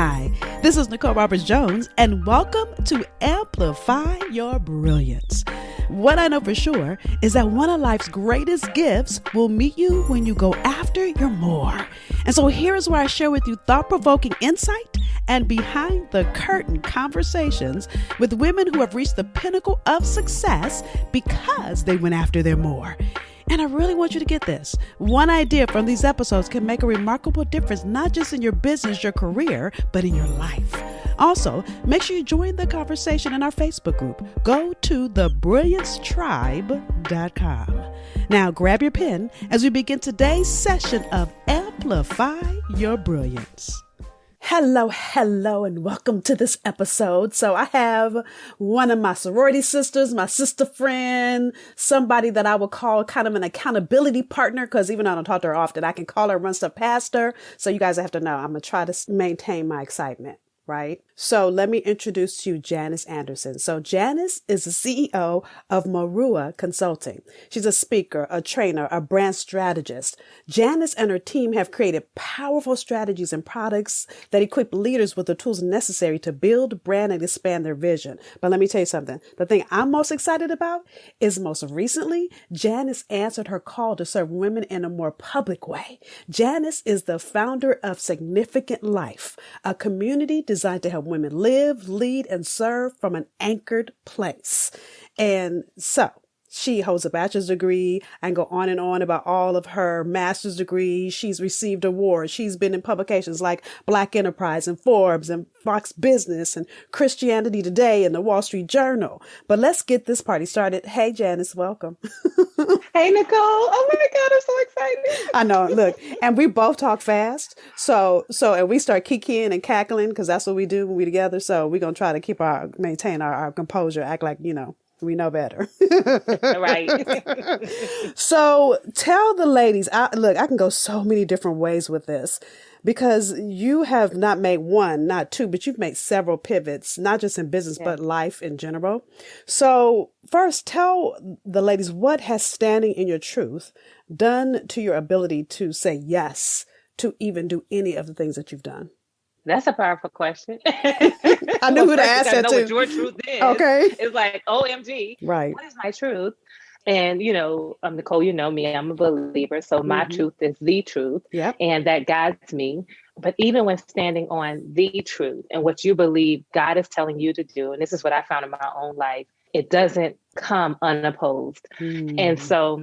Hi, this is Nicole Roberts-Jones, and welcome to Amplify Your Brilliance. What I know for sure is that one of life's greatest gifts will meet you when you go after your more. And so here is where I share with you thought-provoking insight and behind-the-curtain conversations with women who have reached the pinnacle of success because they went after their more. And I really want you to get this. One idea from these episodes can make a remarkable difference, not just in your business, your career, but in your life. Also, make sure you join the conversation in our Facebook group. Go to thebrilliancetribe.com. Now grab your pen as we begin today's session of Amplify Your Brilliance. Hello, and welcome to this episode. So I have one of my sorority sisters, my sister friend, somebody that I would call kind of an accountability partner, because even though I don't talk to her often, I can call her, run stuff past her. So you guys have to know, I'm going to try to maintain my excitement, right? So let me introduce to you Janice Anderson. So Janice is the CEO of Moruwa Consulting. She's a speaker, a trainer, a brand strategist. Janice and her team have created powerful strategies and products that equip leaders with the tools necessary to build, brand, and expand their vision. But let me tell you something. The thing I'm most excited about is most recently, Janice answered her call to serve women in a more public way. Janice is the founder of Significant Life, a community designed to help women live, lead, and serve from an anchored place. And so she holds a bachelor's degree and go on and on about all of her master's degrees. She's received awards. She's been in publications like Black Enterprise and Forbes and Fox Business and Christianity Today and the Wall Street Journal. But let's get this party started. Hey, Janice, welcome. Hey, Nicole. Oh my God, I'm so excited. I know. Look, and we both talk fast. So, and we start kikiing and cackling because that's what we do when we together. So we're going to try to maintain our composure, act like, we know better. Right. So tell the ladies, I can go so many different ways with this because you have not made one, not two, but you've made several pivots, not just in business, but life in general. So first, tell the ladies, what has standing in your truth done to your ability to say yes to even do any of the things that you've done? That's a powerful question. I knew who to ask that to. What your truth is. Okay. It's like, OMG. Right. What is my truth? And, Nicole, you know me, I'm a believer. So my truth is the truth. Yep. And that guides me. But even when standing on the truth and what you believe God is telling you to do, and this is what I found in my own life, it doesn't come unopposed. And so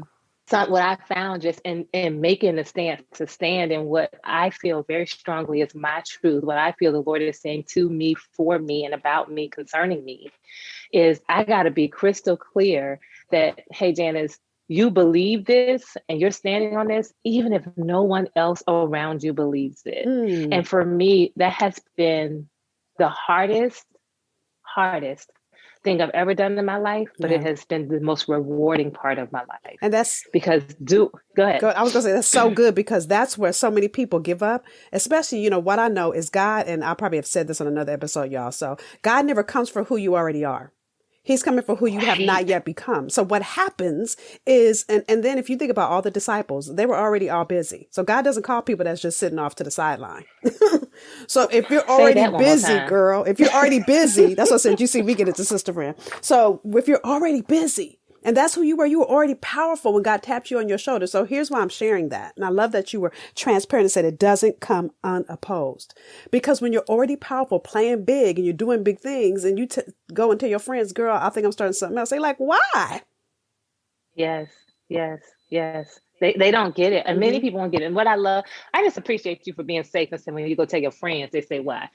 what I found just in making the stance to stand in what I feel very strongly is my truth, what I feel the Lord is saying to me, for me, and about me, concerning me, is I got to be crystal clear that, hey, Janice, you believe this and you're standing on this, even if no one else around you believes it. And for me, that has been the hardest thing I've ever done in my life, but it has been the most rewarding part of my life. And that's because go ahead. I was gonna say that's so good because that's where so many people give up, especially, what I know is God, and I probably have said this on another episode, y'all. So God never comes for who you already are. He's coming for who you have not yet become. So what happens is, and then if you think about all the disciples, they were already all busy. So God doesn't call people that's just sitting off to the sideline. So if you're already busy, girl, if you're already busy, that's what I said, you see, we get it to sister friend. So if you're already busy, and that's who you were already powerful when God tapped you on your shoulder. So here's why I'm sharing that. And I love that you were transparent and said it doesn't come unopposed. Because when you're already powerful, playing big, and you're doing big things, and you go and tell your friends, girl, I think I'm starting something else. They're like, why? Yes. They don't get it. And many people won't get it. And what I love, I just appreciate you for being safe and saying when you go tell your friends, they say why.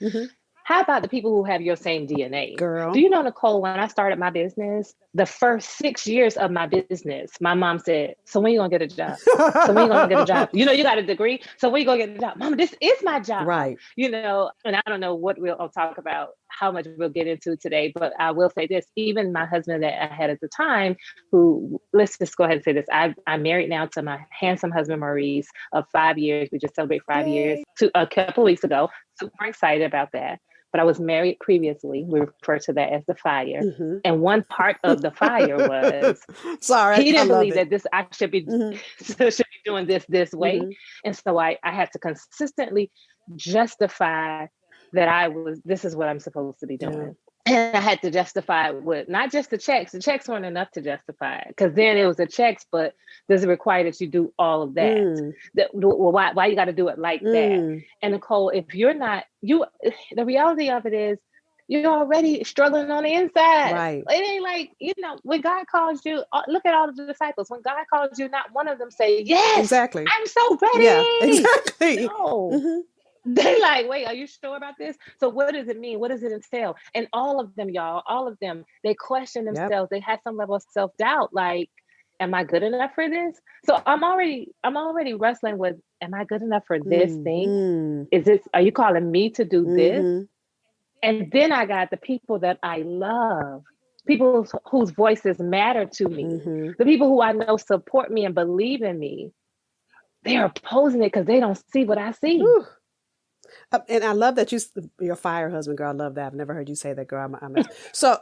How about the people who have your same DNA? Girl. Do you know, Nicole, when I started my business, the first 6 years of my business, my mom said, so when you going to get a job? So when you going to get a job? You got a degree. So when you going to get a job? Mama, this is my job. Right. And I don't know what I'll talk about, how much we'll get into today, but I will say this, even my husband that I had at the time, who, let's just go ahead and say this. I'm married now to my handsome husband, Maurice, of 5 years. We just celebrate 5 years a couple of weeks ago. Super excited about that. But I was married previously. We refer to that as the fire. And one part of the fire was he didn't believe that I should be doing this way. And so I had to consistently justify that this is what I'm supposed to be doing. And I had to justify it with not just the checks. The checks weren't enough to justify it, because then it was the checks, but does it require that you do all of that? Well, why you got to do it like that? And Nicole, if you're not, the reality of it is you're already struggling on the inside. Right. It ain't like, when God calls you, look at all of the disciples. When God calls you, not one of them say, yes, exactly, I'm so ready. Yeah, exactly. No. They like, wait, are you sure about this? So what does it mean? What does it entail? And all of them, y'all, they question themselves. They had some level of self-doubt. Like, am I good enough for this? So I'm already wrestling with, am I good enough for this thing? Are you calling me to do this? And then I got the people that I love, people whose voices matter to me, the people who I know support me and believe in me. They're opposing it because they don't see what I see. Ooh. And I love that you're fire husband, girl. I love that. I've never heard you say that, girl. So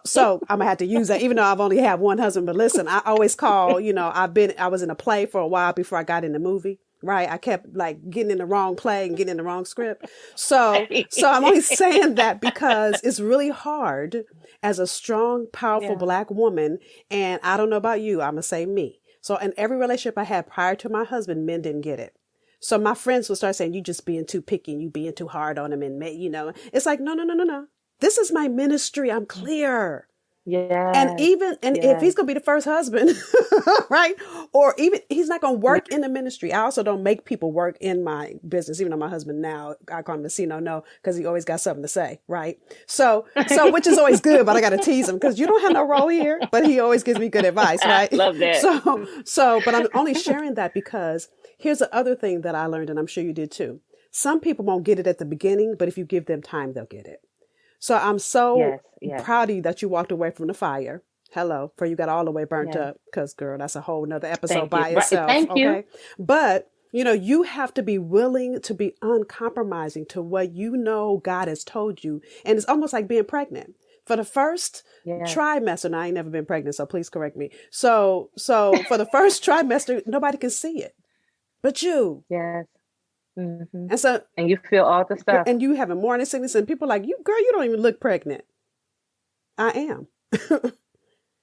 I'm gonna have to use that, even though I've only had one husband. But listen, I always call. I was in a play for a while before I got in the movie. Right, I kept like getting in the wrong play and getting in the wrong script. So I'm only saying that because it's really hard as a strong, powerful Black woman. And I don't know about you. I'm gonna say me. So in every relationship I had prior to my husband, men didn't get it. So my friends would start saying, you just being too picky and you being too hard on him. And, it's like, no. This is my ministry. I'm clear. Yeah. And if he's going to be the first husband, right? Or even he's not going to work in the ministry. I also don't make people work in my business, even though my husband now, I call him the see no, because he always got something to say. Right. So which is always good, but I got to tease him because you don't have no role here, but he always gives me good advice. Right. I love that. But I'm only sharing that because here's the other thing that I learned, and I'm sure you did too. Some people won't get it at the beginning, but if you give them time, they'll get it. So I'm so proud of you that you walked away from the fire. Hello, for you got all the way burnt up, because girl, that's a whole nother episode by itself. Thank you. But you have to be willing to be uncompromising to what God has told you. And it's almost like being pregnant. For the first trimester, now I ain't never been pregnant, so please correct me. So for the first trimester, nobody can see it. But you. Yes. Mm-hmm. And you feel all the stuff. And you having morning sickness, and people are like, you don't even look pregnant. I am.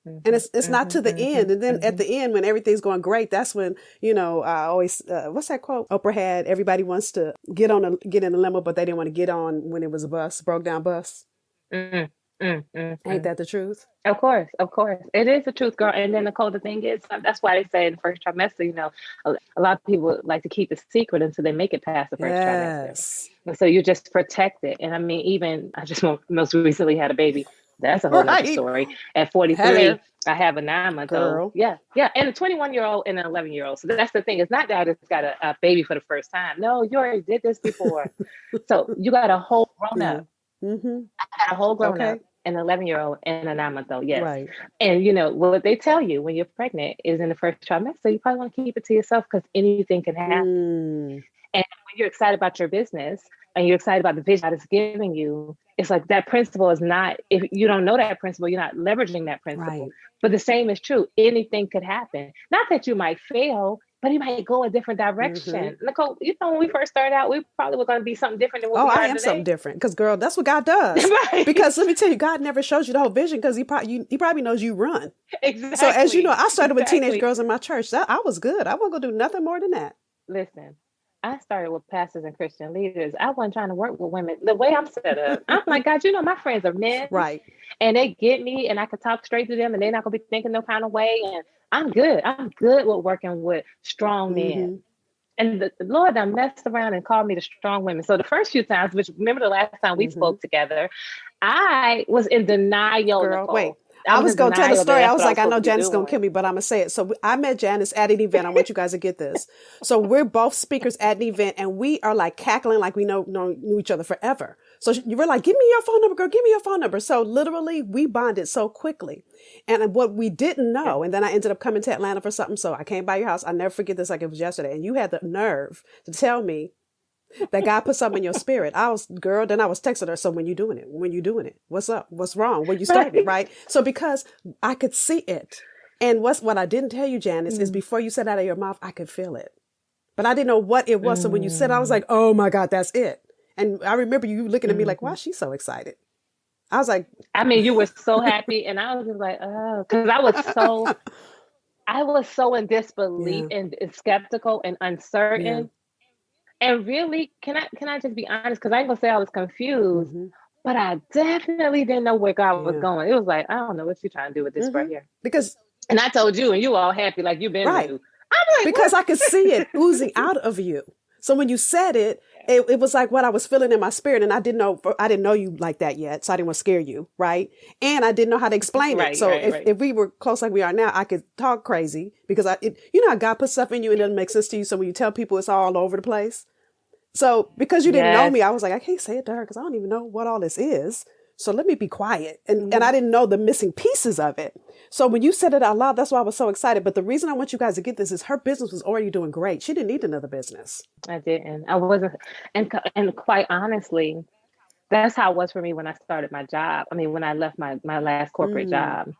And it's not to the end. And then at the end, when everything's going great, that's when, I always, what's that quote Oprah had? Everybody wants to get in a limo, but they didn't want to get on when it was a broke down bus. Ain't that the truth? Of course. It is the truth, girl. And then Nicole, the thing is, that's why they say in the first trimester, a lot of people like to keep the secret until they make it past the first trimester. And so you just protect it. And I mean, even I just most recently had a baby. That's a whole other story. At 43, I have a 9-month-old. Yeah. And a 21-year-old and an 11-year-old. So that's the thing. It's not that I just got a baby for the first time. No, you already did this before. So you got a whole grown up. I got a whole grown up. An 11-year-old and a 9-month-old, yes. Right. And what they tell you when you're pregnant is in the first trimester, you probably want to keep it to yourself because anything can happen. And when you're excited about your business and you're excited about the vision God is giving you, it's like that principle is not, if you don't know that principle, you're not leveraging that principle. Right. But the same is true. Anything could happen. Not that you might fail, but you might go a different direction. Nicole, when we first started out, we probably were going to be something different than what we are today. I am something different. Because, girl, that's what God does. Right. Because let me tell you, God never shows you the whole vision because he probably knows you run. Exactly. So as you know, I started with teenage girls in my church. I was good. I wasn't going to do nothing more than that. Listen, I started with pastors and Christian leaders. I wasn't trying to work with women. The way I'm set up, I'm like, God, my friends are men. Right. And they get me and I can talk straight to them and they're not going to be thinking no kind of way. And I'm good. I'm good with working with strong men. And the Lord done messed around and called me to strong women. So the first few times, which remember the last time we spoke together, I was in denial. Girl, Nicole. Wait. I was going to tell the story. I was like, I know Janice is going to kill me, but I'm going to say it. So I met Janice at an event. I want you guys to get this. So we're both speakers at an event and we are like cackling like we knew each other forever. So you were like, give me your phone number, girl. Give me your phone number. So literally we bonded so quickly. And what we didn't know, and then I ended up coming to Atlanta for something. So I came by your house. I'll never forget this like it was yesterday. And you had the nerve to tell me that God put something in your spirit. Then I was texting her. So when you doing it, what's up? What's wrong? When you started, right? So because I could see it. And what I didn't tell you, Janice, is before you said out of your mouth, I could feel it, but I didn't know what it was. So when you said, I was like, oh my God, that's it. And I remember you looking at me like, why is she so excited? I was like, I mean, you were so happy. And I was just like, oh, because I was so in disbelief and skeptical and uncertain. And really, can I just be honest? Because I ain't gonna say I was confused, but I definitely didn't know where God was going. It was like, I don't know what you're trying to do with this right here. And I told you, and you all happy like you've been through. I'm like, because I could see it oozing out of you. So when you said it, it was like what I was feeling in my spirit, and I didn't know you like that yet, so I didn't want to scare you, right? And I didn't know how to explain it. So if we were close like we are now, I could talk crazy because you know how God puts stuff in you and it doesn't make sense to you. So when you tell people, it's all over the place. So because you didn't know me, I was like, I can't say it to her because I don't even know what all this is. So let me be quiet. And I didn't know the missing pieces of it. So when you said it out loud, that's why I was so excited. But the reason I want you guys to get this is her business was already doing great. She didn't need another business. I didn't. I wasn't. And quite honestly, that's how it was for me when I started my job. I mean, when I left my last corporate job.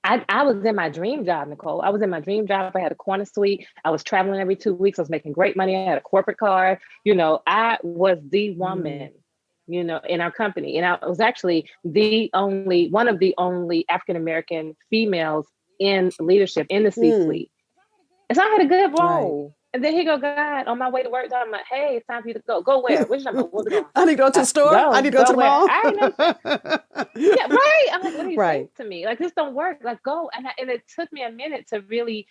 I was in my dream job, Nicole. I was in my dream job. I had a corner suite. I was traveling every 2 weeks. I was making great money. I had a corporate car. You know, I was the woman, you know, in our company. And I was actually one of the only African-American females in leadership in the C-suite. And so I had a good role. Right. And then he go, God, on my way to work, I'm like, hey, it's time for you to go. Go where? What you talking I need to go to the store. I need to go to the mall. Yeah, right. I'm like, what are you saying to me? Like, this don't work. Like, go. And it took me a minute to really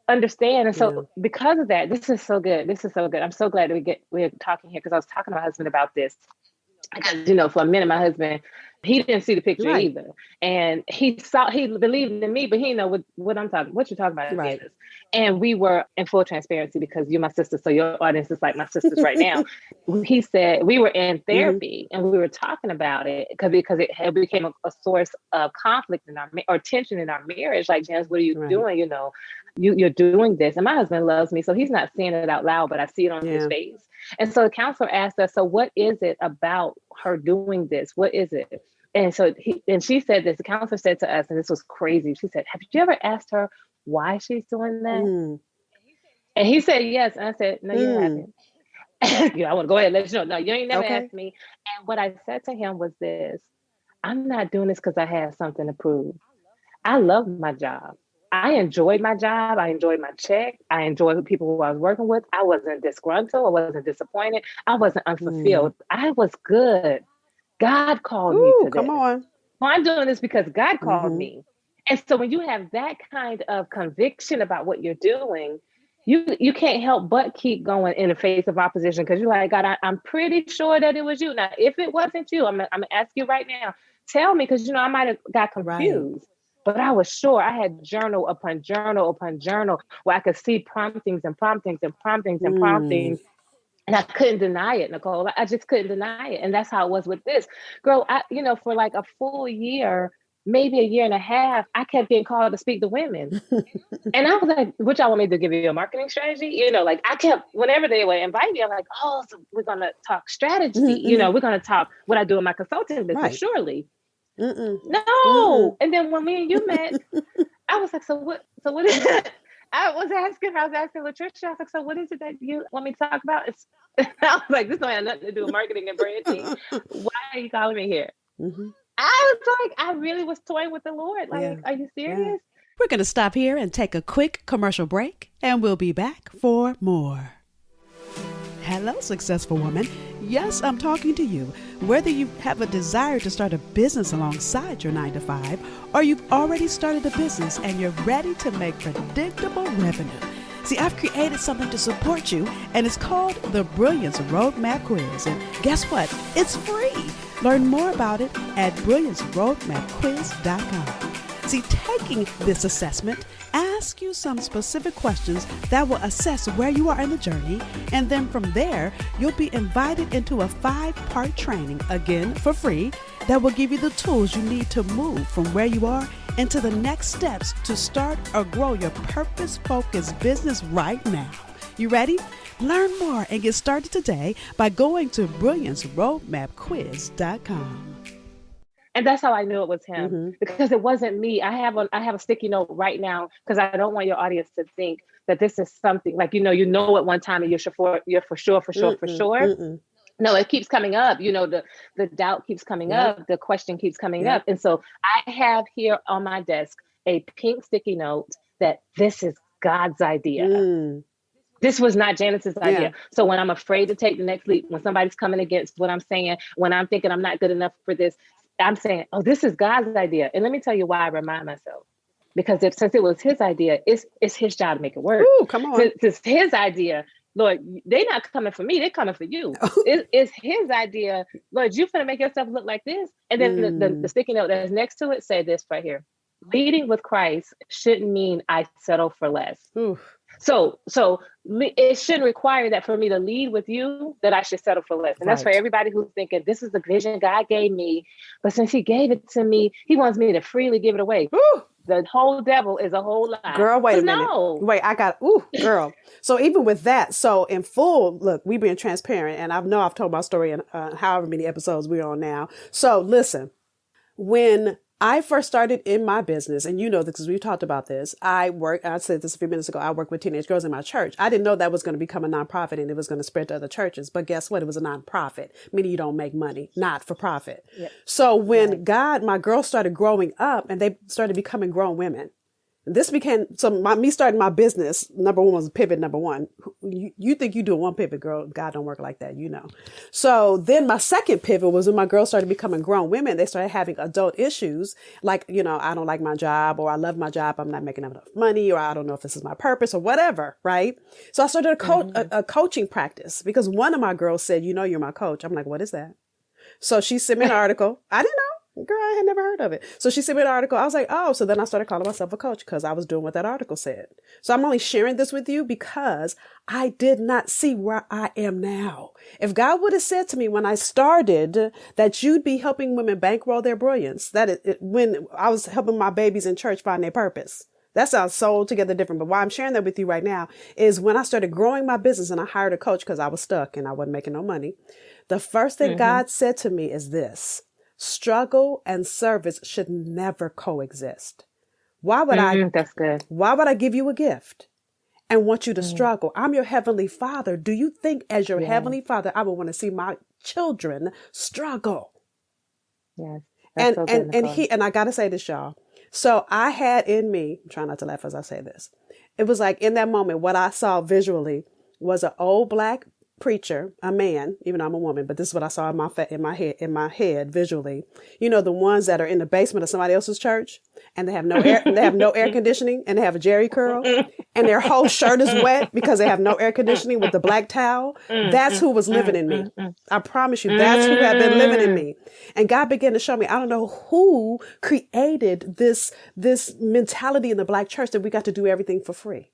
understand. And so because of that, this is so good. This is so good. I'm so glad we're talking here because I was talking to my husband about this. Because, you know, for a minute, my husband, he didn't see the picture either. And he believed in me, but he didn't know what you're talking about. Right. And we were in full transparency because you're my sister. So your audience is like my sisters right now. He said we were in therapy and we were talking about it because it became a source of conflict or tension in our marriage. Like, Janice, what are you doing? You know, you're doing this. And my husband loves me. So he's not saying it out loud, but I see it on his face. And so the counselor asked us, so what is it about her doing this? What is it? And so she said this, the counselor said to us, and this was crazy. She said, have you ever asked her why she's doing that? And he said, yes. And I said, no, you haven't. I want to go ahead and let you know. No, you ain't never asked me. And what I said to him was this, I'm not doing this because I have something to prove. I love my job. I enjoyed my job. I enjoyed my check. I enjoyed the people who I was working with. I wasn't disgruntled. I wasn't disappointed. I wasn't unfulfilled. I was good. God called me to this. Come on. Well, I'm doing this because God called me. And so when you have that kind of conviction about what you're doing, you can't help but keep going in the face of opposition because you're like, God, I'm pretty sure that it was you. Now, if it wasn't you, I'm going to ask you right now, tell me, because, you know, I might have got confused. But I was sure. I had journal upon journal upon journal where I could see promptings and promptings and promptings and promptings. And I couldn't deny it, Nicole. I just couldn't deny it. And that's how it was with this. Girl, for like a full year, maybe a year and a half, I kept getting called to speak to women. And I was like, what y'all want me to give you a marketing strategy? You know, like I kept, whenever they would invite me, I'm like, oh, so we're going to talk strategy. You know, we're going to talk what I do in my consulting business, surely. No. And then when me and you met, I was like, so what is it? I was asking Latricia, I was like, so what is it that you want me to talk about? I was like, this don't have nothing to do with marketing and branding. Why are you calling me here? I was like, I really was toying with the Lord. Like, are you serious? We're going to stop here and take a quick commercial break, and we'll be back for more. Hello, successful woman. Yes, I'm talking to you. Whether you have a desire to start a business alongside your 9-to-5, or you've already started a business and you're ready to make predictable revenue. See, I've created something to support you, and it's called the Brilliance Roadmap Quiz. And guess what? It's free. Learn more about it at brillianceroadmapquiz.com. See, taking this assessment asks you some specific questions that will assess where you are in the journey, and then from there, you'll be invited into a 5-part training, again for free, that will give you the tools you need to move from where you are into the next steps to start or grow your purpose-focused business right now. You ready? Learn more and get started today by going to brillianceroadmapquiz.com. And that's how I knew it was him, because it wasn't me. I have a sticky note right now because I don't want your audience to think that this is something like, you know at one time and you're for sure. No, it keeps coming up. The doubt keeps coming up. The question keeps coming up. And so I have here on my desk a pink sticky note that this is God's idea. This was not Janice's idea. So when I'm afraid to take the next leap, when somebody's coming against what I'm saying, when I'm thinking I'm not good enough for this, I'm saying, oh, this is God's idea. And let me tell you why I remind myself. Because since it was his idea, it's his job to make it work. Ooh, come on. Since it's his idea, Lord, they're not coming for me. They're coming for you. It's his idea. Lord, you're going to make yourself look like this. And then the sticky note that's next to it say this right here. Leading with Christ shouldn't mean I settle for less. Ooh. So it shouldn't require that for me to lead with you, that I should settle for less. And that's for everybody who's thinking, this is the vision God gave me. But since he gave it to me, he wants me to freely give it away. Ooh. The whole devil is a whole lie. Girl, wait a minute. Wait, girl. So even with that, so in full, look, we being transparent, and I know I've told my story in however many episodes we're on now. So listen, when I first started in my business, and you know this because we've talked about this, I said this a few minutes ago, I work with teenage girls in my church. I didn't know that was going to become a nonprofit and it was going to spread to other churches. But guess what? It was a nonprofit, meaning you don't make money, not for profit. Yep. So when my girls started growing up and they started becoming grown women, this became, me starting my business, number one was pivot number one. You think you do one pivot, girl, God don't work like that, So then my second pivot was when my girls started becoming grown women. They started having adult issues like, I don't like my job, or I love my job, I'm not making enough money, or I don't know if this is my purpose or whatever, right? So I started a coaching practice because one of my girls said, you're my coach. I'm like, what is that? So she sent me an article. I didn't know. Girl, I had never heard of it. So she sent me an article. I was like, oh, so then I started calling myself a coach because I was doing what that article said. So I'm only sharing this with you because I did not see where I am now. If God would have said to me when I started that you'd be helping women bankroll their brilliance, when I was helping my babies in church find their purpose. That sounds so altogether different. But why I'm sharing that with you right now is when I started growing my business and I hired a coach because I was stuck and I wasn't making no money. The first thing God said to me is this: struggle and service should never coexist. Why would That's good. Why would I give you a gift and want you to struggle? I'm your heavenly Father. Do you think as your heavenly Father, I would want to see my children struggle? Yes. And I got to say this, y'all. So I had in me, I'm trying not to laugh as I say this. It was like in that moment, what I saw visually was an old black preacher, a man, even though I'm a woman, but this is what I saw in my head visually. The ones that are in the basement of somebody else's church and they have no air conditioning and they have a jerry curl and their whole shirt is wet because they have no air conditioning with the black towel. That's who was living in me. I promise you, that's who had been living in me. And God began to show me, I don't know who created this mentality in the black church that we got to do everything for free.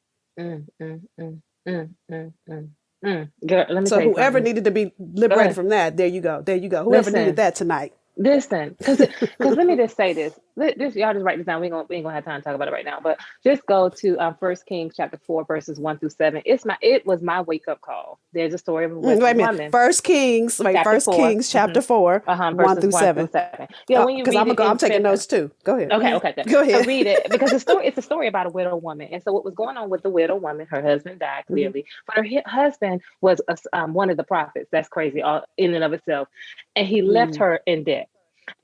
Girl, let me so whoever needed to be liberated from that, there you go. Whoever needed that tonight. Listen, because let me just say this. Y'all just write this down. We ain't gonna have time to talk about it right now. But just go to 1 Kings chapter 4 verses 1-7. It was my wake up call. There's a story of a woman. 1 Kings chapter 4 1-7. Yeah, when you read it, I'm taking notes too. Go ahead. Okay. Go ahead. So read it because it's a story about a widow woman. And so what was going on with the widow woman? Her husband died clearly, but her husband was one of the prophets. That's crazy, all in and of itself, and he left her in debt.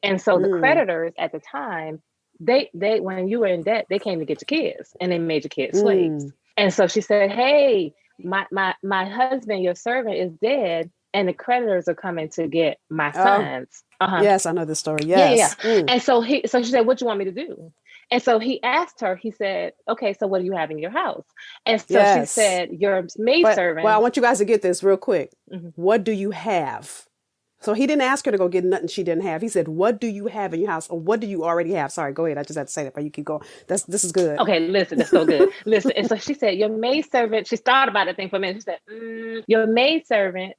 And so the creditors at the time, they when you were in debt, they came to get your kids and they made your kids slaves. And so she said, hey, my husband, your servant, is dead, and the creditors are coming to get my sons. Yes, I know the story. Yes. Yeah. And so she said, what do you want me to do? And so he asked her, he said, okay, so what do you have in your house? And so she said, your maidservant. Well, I want you guys to get this real quick. What do you have? So he didn't ask her to go get nothing she didn't have. He said, what do you have in your house? Or what do you already have? Sorry, go ahead. I just had to say that, but you keep going. This is good. Okay, listen, that's so good. Listen. And so she said, your maidservant, she thought about that thing for a minute. She said, your maidservant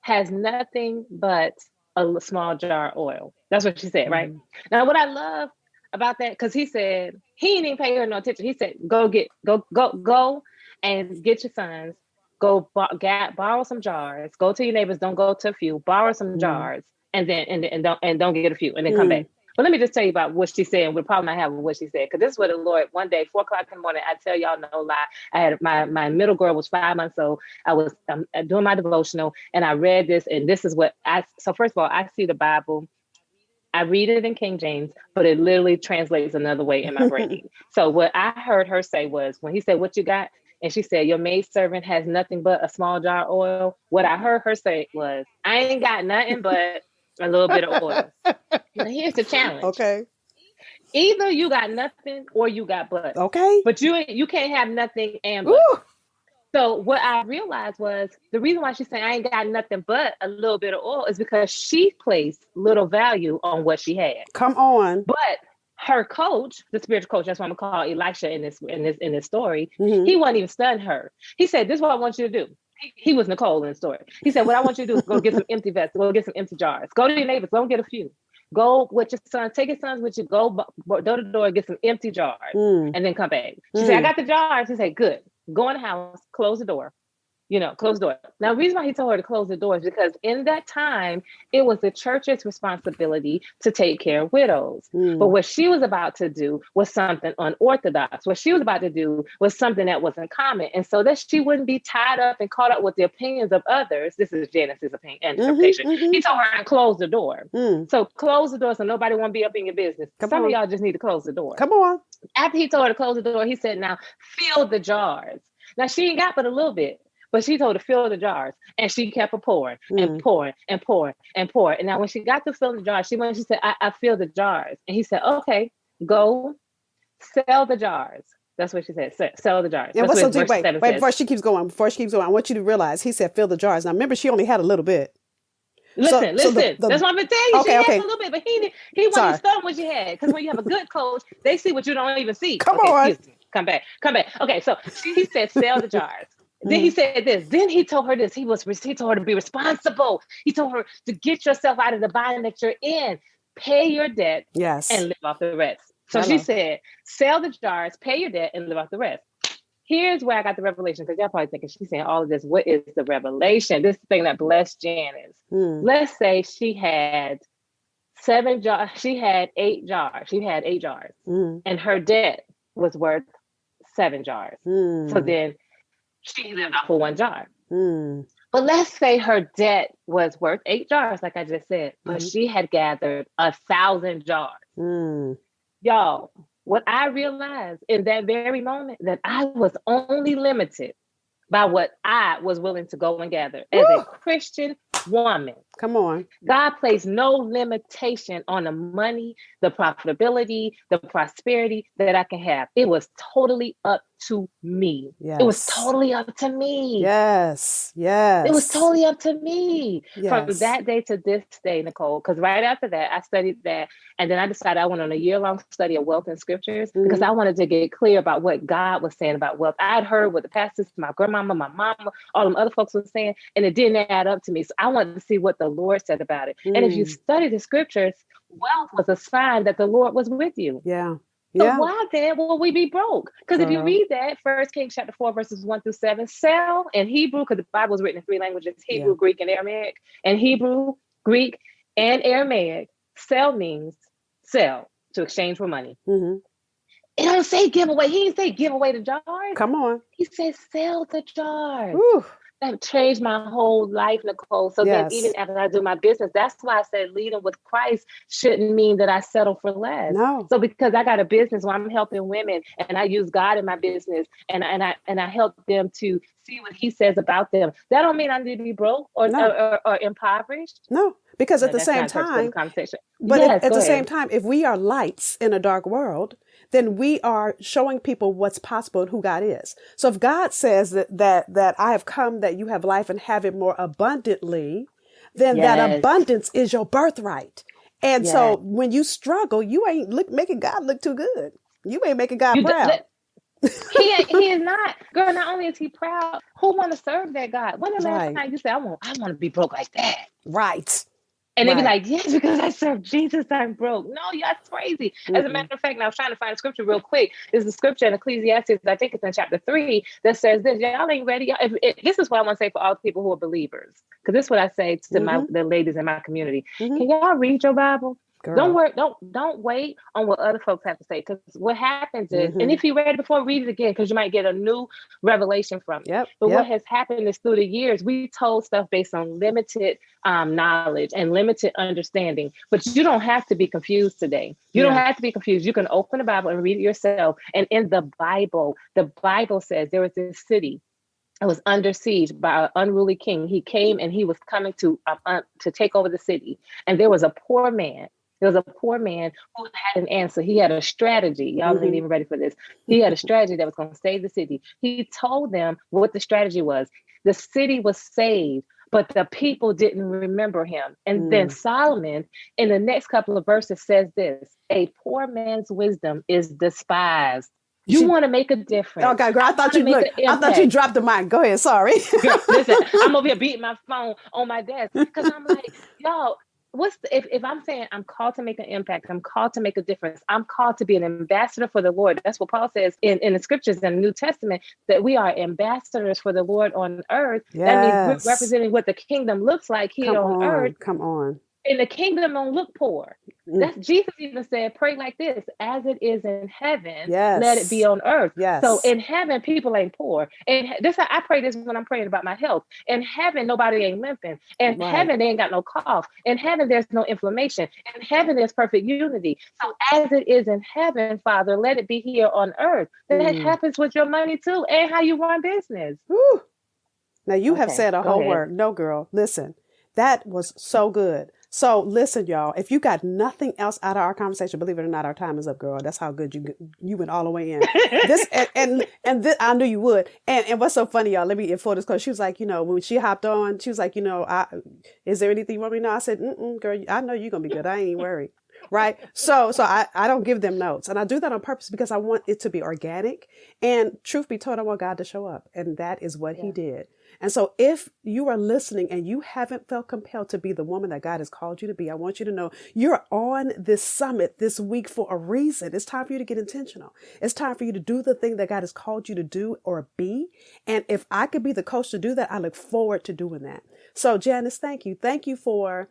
has nothing but a small jar of oil. That's what she said, right? Now, what I love about that, because he said, he didn't even pay her no attention. He said, go and get your sons. Go borrow some jars. Go to your neighbors. Don't go to a few. Borrow some jars, and don't get a few, and then come back. But let me just tell you about what she said and the problem I have with what she said. Because this is what the Lord, one day, 4 o'clock in the morning, I tell y'all no lie. I had my middle girl was 5 months old. I was doing my devotional and I read this. And this is what so first of all, I see the Bible. I read it in King James, but it literally translates another way in my brain. So what I heard her say was, when he said, what you got? And she said, your maidservant has nothing but a small jar of oil. What I heard her say was, I ain't got nothing but a little bit of oil. Now here's the challenge. Okay. Either you got nothing or you got but. Okay. But you can't have nothing and but. Ooh. So what I realized was the reason why she's saying I ain't got nothing but a little bit of oil is because she placed little value on what she had. Come on. But her coach, the spiritual coach, that's what I'm gonna call Elisha in this story, he wasn't even studying her. He said, this is what I want you to do. He was Nicole in the story. He said, what I want you to do is go get some empty vessels, go get some empty jars. Go to your neighbors, go get a few. Go with your son, take your sons with you, go door to door, get some empty jars, and then come back. She said, I got the jars. He said, good. Go in the house, close the door. Close the door. Now, the reason why he told her to close the door is because in that time, it was the church's responsibility to take care of widows. But what she was about to do was something unorthodox. What she was about to do was something that wasn't common. And so that she wouldn't be tied up and caught up with the opinions of others. This is Janice's interpretation. He told her to close the door. So close the door so nobody won't be up in your business. Some of y'all just need to close the door. Come on. After he told her to close the door, he said, now fill the jars. Now she ain't got but a little bit. But she told her to fill the jars, and she kept pouring and pouring and pouring and pouring. And now when she got to fill the jars, she said, I fill the jars. And he said, okay, go sell the jars. That's what she said. Sell the jars. And wait, before she keeps going, I want you to realize he said, fill the jars. Now remember, she only had a little bit. Listen. That's what I'm gonna tell you. Okay, she had a little bit, but he wasn't stunned what she had. Because when you have a good coach, they see what you don't even see. Come on. Come back. Okay, so he said, sell the jars. Then he said this. Then he told her this. He told her to be responsible. He told her to get yourself out of the bind that you're in. Pay your debt and live off the rest. So she said, sell the jars, pay your debt, and live off the rest. Here's where I got the revelation, because y'all probably thinking she's saying all of this. What is the revelation? This thing that blessed Janice. Let's say she had 7 jars. She had 8 jars. And her debt was worth 7 jars. So then she lived off of 1 jar. But let's say her debt was worth 8 jars, like I just said, but she had gathered 1,000 jars. Y'all, what I realized in that very moment, that I was only limited by what I was willing to go and gather as a Christian woman. Come on. God placed no limitation on the money, the profitability, the prosperity that I can have. It was totally up to me. Yes. It was totally up to me. Yes. It was totally up to me. Yes. From that day to this day, Nicole, because right after that, I studied that. And then I decided I went on a year-long study of wealth and scriptures because I wanted to get clear about what God was saying about wealth. I had heard what the pastors, my grandmama, my mama, all them other folks were saying, and it didn't add up to me. So I wanted to see what the Lord said about it. And if you study the scriptures, wealth was a sign that the Lord was with you. Yeah. So why then will we be broke? Because if you read that, 1 Kings chapter 4, verses 1-7, sell in Hebrew, because the Bible is written in 3 languages, Hebrew, Greek, and Aramaic. And Hebrew, Greek, and Aramaic, sell means sell to exchange for money. It don't say give away. He didn't say give away the jars. Come on. He said sell the jars. Whew. That changed my whole life, Nicole. So then even after I do my business, that's why I said leading with Christ shouldn't mean that I settle for less. No. So because I got a business where I'm helping women and I use God in my business and I help them to see what he says about them, that don't mean I need to be broke or impoverished. No, because at the same time, but at the same time, if we are lights in a dark world, then we are showing people what's possible and who God is. So if God says that I have come that you have life and have it more abundantly, then that abundance is your birthright. And so when you struggle, you ain't making God look too good. You ain't making God proud. He is not. Girl, not only is he proud, who want to serve that God? When the last time you said, I want to be broke like that? Right. And they be like, yes, because I serve Jesus, I'm broke. No, that's crazy. As a matter of fact, now I was trying to find a scripture real quick. There's a scripture in Ecclesiastes, I think it's in chapter 3, that says this. Y'all ain't ready. This is what I want to say for all the people who are believers. Because this is what I say to the ladies in my community. Can y'all read your Bible? Don't worry. Don't wait on what other folks have to say. Because what happens is, and if you read it before, read it again, because you might get a new revelation from it. But what has happened is through the years, we told stuff based on limited knowledge and limited understanding. But you don't have to be confused today. You don't have to be confused. You can open the Bible and read it yourself. And in the Bible says there was this city. It was under siege by an unruly king. He came and he was coming to take over the city. And there was a poor man. There was a poor man who had an answer. He had a strategy. Y'all ain't even ready for this. He had a strategy that was going to save the city. He told them what the strategy was. The city was saved, but the people didn't remember him. And then Solomon, in the next couple of verses, says this: a poor man's wisdom is despised. You want to make a difference. Okay, girl, I thought you dropped the mic. Go ahead. Sorry. Girl, listen, I'm over here beating my phone on my desk because I'm like, y'all, if I'm saying I'm called to make an impact, I'm called to make a difference, I'm called to be an ambassador for the Lord. That's what Paul says in the scriptures in the New Testament, that we are ambassadors for the Lord on earth. Yes. That means we're representing what the kingdom looks like here on earth. Come on. And the kingdom don't look poor. That's Jesus even said, pray like this: as it is in heaven, let it be on earth. Yes. So in heaven, people ain't poor. And this, I pray this when I'm praying about my health. In heaven, nobody ain't limping. In heaven, they ain't got no cough. In heaven, there's no inflammation. In heaven, there's perfect unity. So as it is in heaven, Father, let it be here on earth. That happens with your money too, and how you run business. Woo. Now you have said a whole word. No, girl, listen, that was so good. So listen, y'all, if you got nothing else out of our conversation, believe it or not, our time is up, girl. That's how good you went all the way in. This and this, I knew you would. And what's so funny, y'all, let me full disclosure. She was like, when she hopped on, she was like, is there anything you want me to know? I said, girl, I know you're going to be good. I ain't worried. Right. So I don't give them notes, and I do that on purpose because I want it to be organic. And truth be told, I want God to show up. And that is what he did. And so if you are listening and you haven't felt compelled to be the woman that God has called you to be, I want you to know you're on this summit this week for a reason. It's time for you to get intentional. It's time for you to do the thing that God has called you to do or be. And if I could be the coach to do that, I look forward to doing that. So Janice, thank you. Thank you for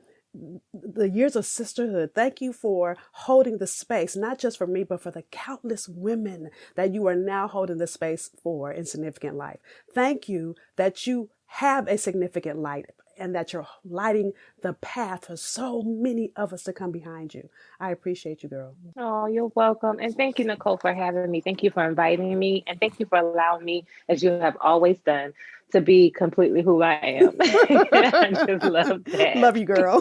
the years of sisterhood. Thank you for holding the space, not just for me, but for the countless women that you are now holding the space for in Significant Life. Thank you that you have a significant light and that you're lighting the path for so many of us to come behind you. I appreciate you, girl. Oh, you're welcome. And thank you, Nicole, for having me. Thank you for inviting me. And thank you for allowing me, as you have always done, to be completely who I am. I just love that. Love you, girl.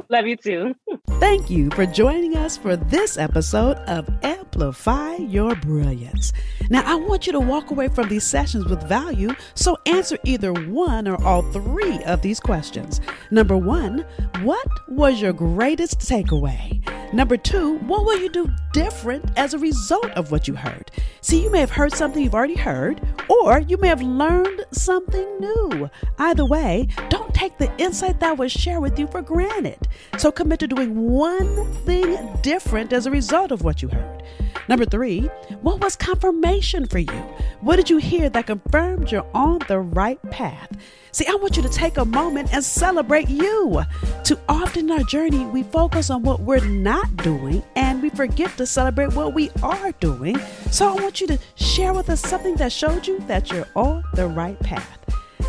Love you too. Thank you for joining us for this episode of Amplify Your Brilliance. Now, I want you to walk away from these sessions with value, so answer either one or all three of these questions. Number one, what was your greatest takeaway? Number two, what will you do different as a result of what you heard? See, you may have heard something you've already heard, or you may have learned something new. Either way, don't take the insight that was shared with you for granted. So commit to doing one thing different as a result of what you heard. Number three, what was confirmation for you? What did you hear that confirmed you're on the right path? See, I want you to take a moment and celebrate you. Too often in our journey, we focus on what we're not doing and we forget to celebrate what we are doing. So I want you to share with us something that showed you that you're on the right path.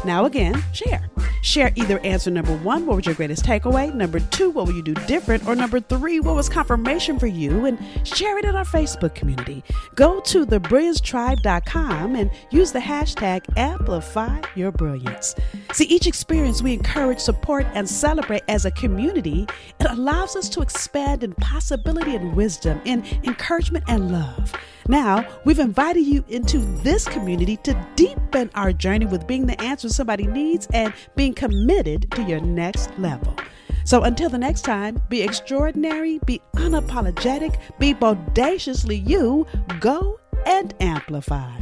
Now again, share. Share either answer number one, what was your greatest takeaway? Number two, what will you do different? Or number three, what was confirmation for you? And share it in our Facebook community. Go to thebrilliancetribe.com and use the hashtag Amplify Your Brilliance. See, each experience we encourage, support, and celebrate as a community. It allows us to expand in possibility and wisdom, in encouragement and love. Now, we've invited you into this community to deepen our journey with being the answer somebody needs and being committed to your next level. So until the next time, be extraordinary, be unapologetic, be bodaciously you, go and amplify.